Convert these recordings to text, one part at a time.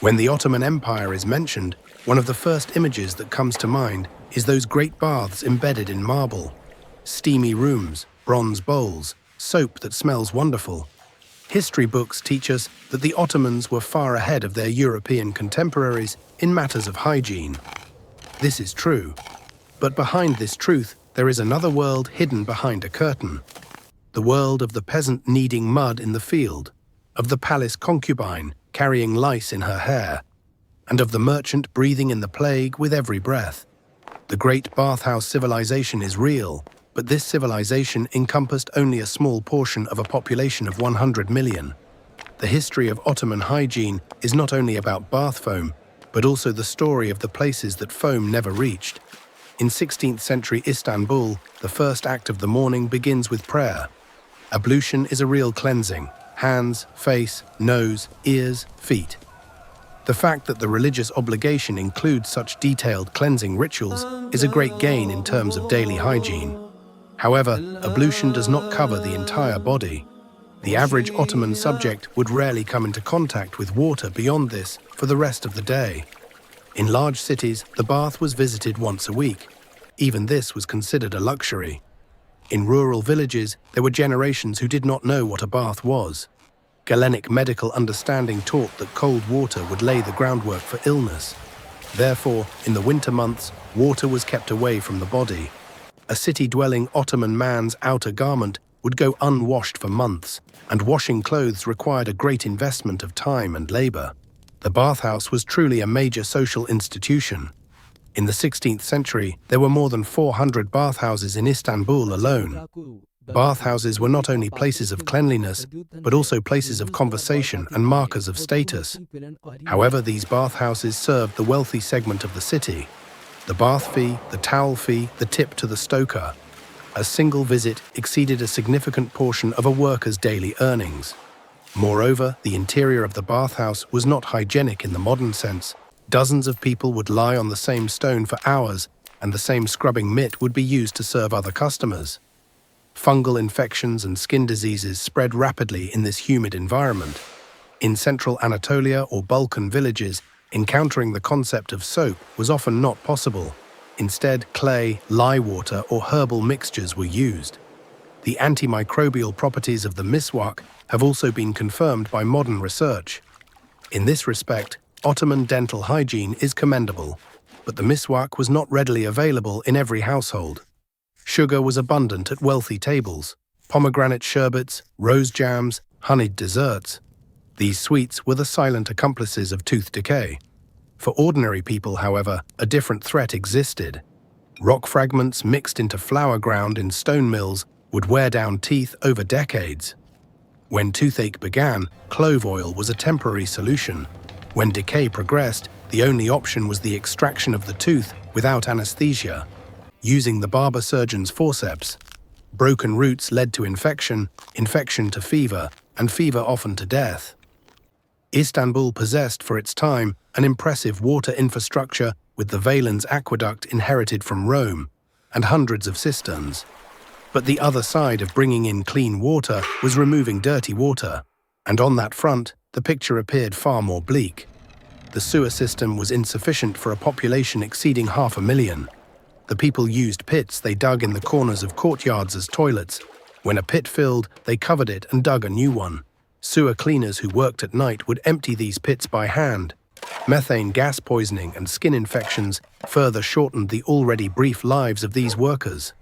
When the Ottoman Empire is mentioned, one of the first images that comes to mind is those great baths embedded in marble, steamy rooms, bronze bowls, soap that smells wonderful. History books teach us that the Ottomans were far ahead of their European contemporaries in matters of hygiene. This is true. But behind this truth, there is another world hidden behind a curtain. The world of the peasant kneading mud in the field, of the palace concubine carrying lice in her hair, and of the merchant breathing in the plague with every breath. The great bathhouse civilization is real, but this civilization encompassed only a small portion of a population of 100 million. The history of Ottoman hygiene is not only about bath foam, but also the story of the places that foam never reached. In 16th century Istanbul, the first act of the morning begins with prayer. Ablution is a real cleansing: hands, face, nose, ears, feet. The fact that the religious obligation includes such detailed cleansing rituals is a great gain in terms of daily hygiene. However, ablution does not cover the entire body. The average Ottoman subject would rarely come into contact with water beyond this for the rest of the day. In large cities, the bath was visited once a week. Even this was considered a luxury. In rural villages, there were generations who did not know what a bath was. Galenic medical understanding taught that cold water would lay the groundwork for illness. Therefore, in the winter months, water was kept away from the body. A city-dwelling Ottoman man's outer garment would go unwashed for months, and washing clothes required a great investment of time and labor. The bathhouse was truly a major social institution. In the 16th century, there were more than 400 bathhouses in Istanbul alone. Bathhouses were not only places of cleanliness, but also places of conversation and markers of status. However, these bathhouses served the wealthy segment of the city. The bath fee, the towel fee, the tip to the stoker. A single visit exceeded a significant portion of a worker's daily earnings. Moreover, the interior of the bathhouse was not hygienic in the modern sense. Dozens of people would lie on the same stone for hours, and the same scrubbing mitt would be used to serve other customers. Fungal infections and skin diseases spread rapidly in this humid environment. In central Anatolia or Balkan villages, encountering the concept of soap was often not possible. Instead, clay, lye water, or herbal mixtures were used. The antimicrobial properties of the miswak have also been confirmed by modern research. In this respect, Ottoman dental hygiene is commendable, but the miswak was not readily available in every household. Sugar was abundant at wealthy tables: pomegranate sherbets, rose jams, honeyed desserts. These sweets were the silent accomplices of tooth decay. For ordinary people, however, a different threat existed. Rock fragments mixed into flour ground in stone mills would wear down teeth over decades. When toothache began, clove oil was a temporary solution. When decay progressed, the only option was the extraction of the tooth without anesthesia, using the barber surgeon's forceps. Broken roots led to infection, infection to fever, and fever often to death. Istanbul possessed for its time an impressive water infrastructure with the Valens aqueduct inherited from Rome, and hundreds of cisterns. But the other side of bringing in clean water was removing dirty water, and on that front, the picture appeared far more bleak. The sewer system was insufficient for a population exceeding 500,000. The people used pits they dug in the corners of courtyards as toilets. When a pit filled, they covered it and dug a new one. Sewer cleaners who worked at night would empty these pits by hand. Methane gas poisoning and skin infections further shortened the already brief lives of these workers.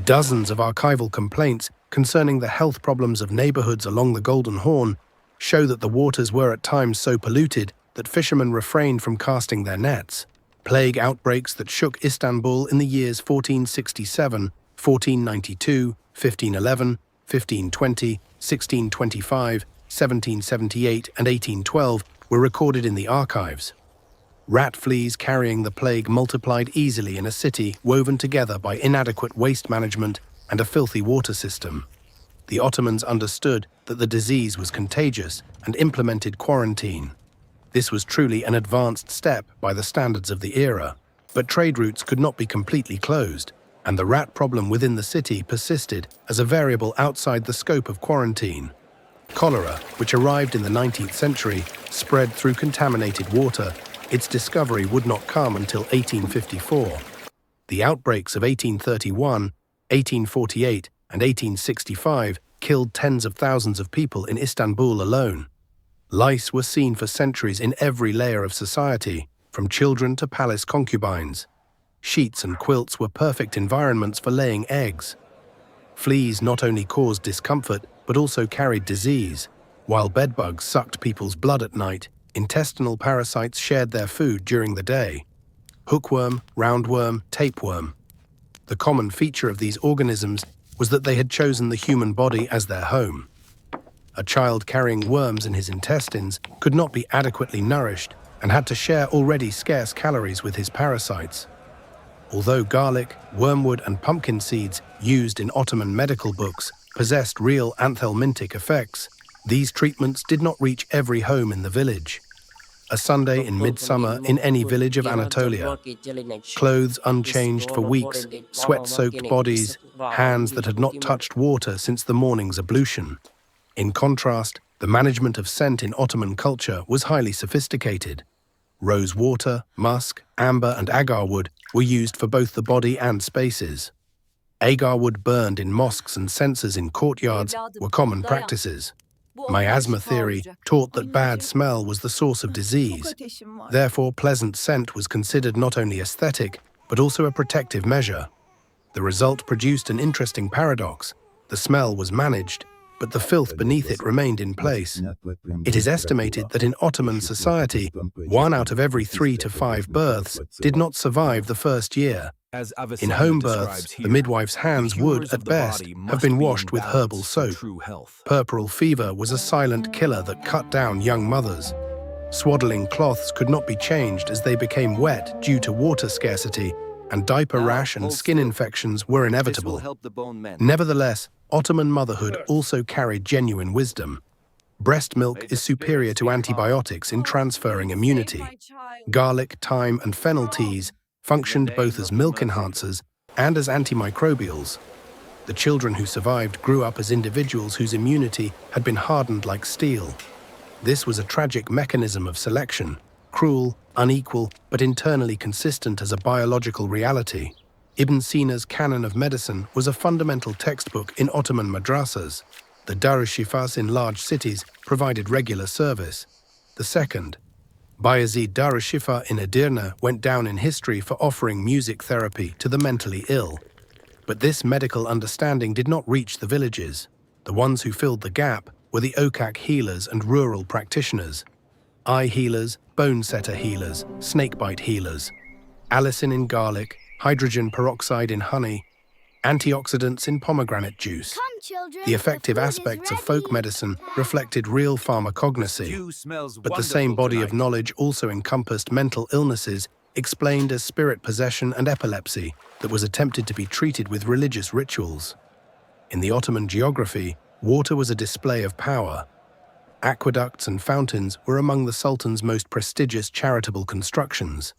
Dozens of archival complaints concerning the health problems of neighborhoods along the Golden Horn show that the waters were at times so polluted that fishermen refrained from casting their nets. Plague outbreaks that shook Istanbul in the years 1467, 1492, 1511, 1520, 1625, 1778, and 1812 were recorded in the archives. Rat fleas carrying the plague multiplied easily in a city woven together by inadequate waste management and a filthy water system. The Ottomans understood that the disease was contagious and implemented quarantine. This was truly an advanced step by the standards of the era, but trade routes could not be completely closed, and the rat problem within the city persisted as a variable outside the scope of quarantine. Cholera, which arrived in the 19th century, spread through contaminated water. Its discovery would not come until 1854. The outbreaks of 1831, 1848, and 1865 killed tens of thousands of people in Istanbul alone. Lice were seen for centuries in every layer of society, from children to palace concubines. Sheets and quilts were perfect environments for laying eggs. Fleas not only caused discomfort, but also carried disease. While bedbugs sucked people's blood at night, intestinal parasites shared their food during the day. Hookworm, roundworm, tapeworm. The common feature of these organisms was that they had chosen the human body as their home. A child carrying worms in his intestines could not be adequately nourished and had to share already scarce calories with his parasites. Although garlic, wormwood, and pumpkin seeds used in Ottoman medical books possessed real anthelmintic effects, these treatments did not reach every home in the village. A Sunday in midsummer in any village of Anatolia. Clothes unchanged for weeks, sweat-soaked bodies, hands that had not touched water since the morning's ablution. In contrast, the management of scent in Ottoman culture was highly sophisticated. Rose water, musk, amber, and agar wood were used for both the body and spaces. Agar wood burned in mosques and censers in courtyards were common practices. Miasma theory taught that bad smell was the source of disease. Therefore, pleasant scent was considered not only aesthetic, but also a protective measure. The result produced an interesting paradox. The smell was managed, but the filth beneath it remained in place. It is estimated that in Ottoman society, 1 out of every 3 to 5 births did not survive the first year. In home births, the midwife's hands would, at best, have been washed with herbal soap. Puerperal fever was a silent killer that cut down young mothers. Swaddling cloths could not be changed as they became wet due to water scarcity, and diaper rash and skin infections were inevitable. Nevertheless, Ottoman motherhood also carried genuine wisdom. Breast milk is superior to antibiotics in transferring immunity. Garlic, thyme, and fennel teas functioned both as milk enhancers and as antimicrobials. The children who survived grew up as individuals whose immunity had been hardened like steel. This was a tragic mechanism of selection, cruel, unequal, but internally consistent as a biological reality. Ibn Sina's Canon of Medicine was a fundamental textbook in Ottoman madrasas. The Darüşşifas in large cities provided regular service. The second, Bayezid Darüşşifa in Edirne, went down in history for offering music therapy to the mentally ill. But this medical understanding did not reach the villages. The ones who filled the gap were the Okak healers and rural practitioners. Eye healers, bone setter healers, snakebite healers, allicin in garlic, hydrogen peroxide in honey, antioxidants in pomegranate juice. The effective aspects of folk medicine reflected real pharmacognosy, but the same body of knowledge also encompassed mental illnesses explained as spirit possession and epilepsy that was attempted to be treated with religious rituals. In the Ottoman geography, water was a display of power. Aqueducts and fountains were among the Sultan's most prestigious charitable constructions.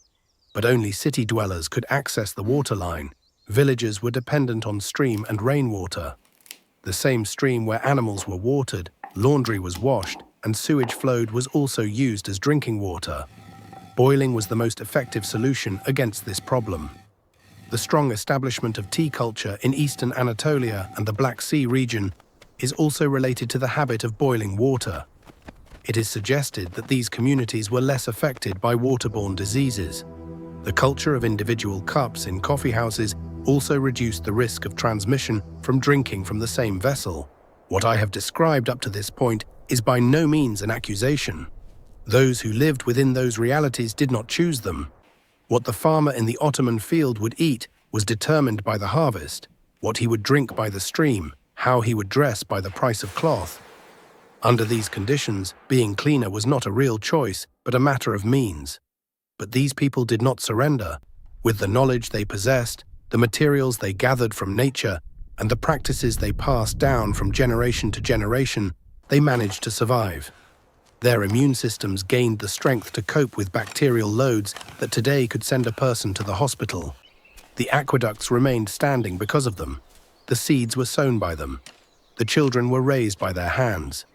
But only city dwellers could access the waterline. Villagers were dependent on stream and rainwater. The same stream where animals were watered, laundry was washed, and sewage flowed was also used as drinking water. Boiling was the most effective solution against this problem. The strong establishment of tea culture in eastern Anatolia and the Black Sea region is also related to the habit of boiling water. It is suggested that these communities were less affected by waterborne diseases. The culture of individual cups in coffee houses also reduced the risk of transmission from drinking from the same vessel. What I have described up to this point is by no means an accusation. Those who lived within those realities did not choose them. What the farmer in the Ottoman field would eat was determined by the harvest, what he would drink by the stream, how he would dress by the price of cloth. Under these conditions, being cleaner was not a real choice, but a matter of means. But these people did not surrender. With the knowledge they possessed, the materials they gathered from nature, and the practices they passed down from generation to generation, they managed to survive. Their immune systems gained the strength to cope with bacterial loads that today could send a person to the hospital. The aqueducts remained standing because of them. The seeds were sown by them. The children were raised by their hands.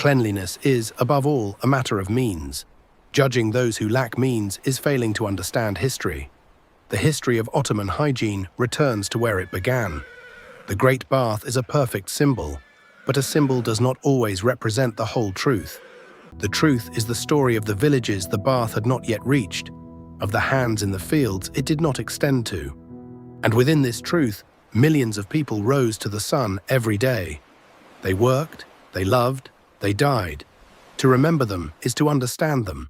Cleanliness is, above all, a matter of means. Judging those who lack means is failing to understand history. The history of Ottoman hygiene returns to where it began. The Great Bath is a perfect symbol, but a symbol does not always represent the whole truth. The truth is the story of the villages the bath had not yet reached, of the hands in the fields it did not extend to. And within this truth, millions of people rose to the sun every day. They worked, they loved, they died. To remember them is to understand them.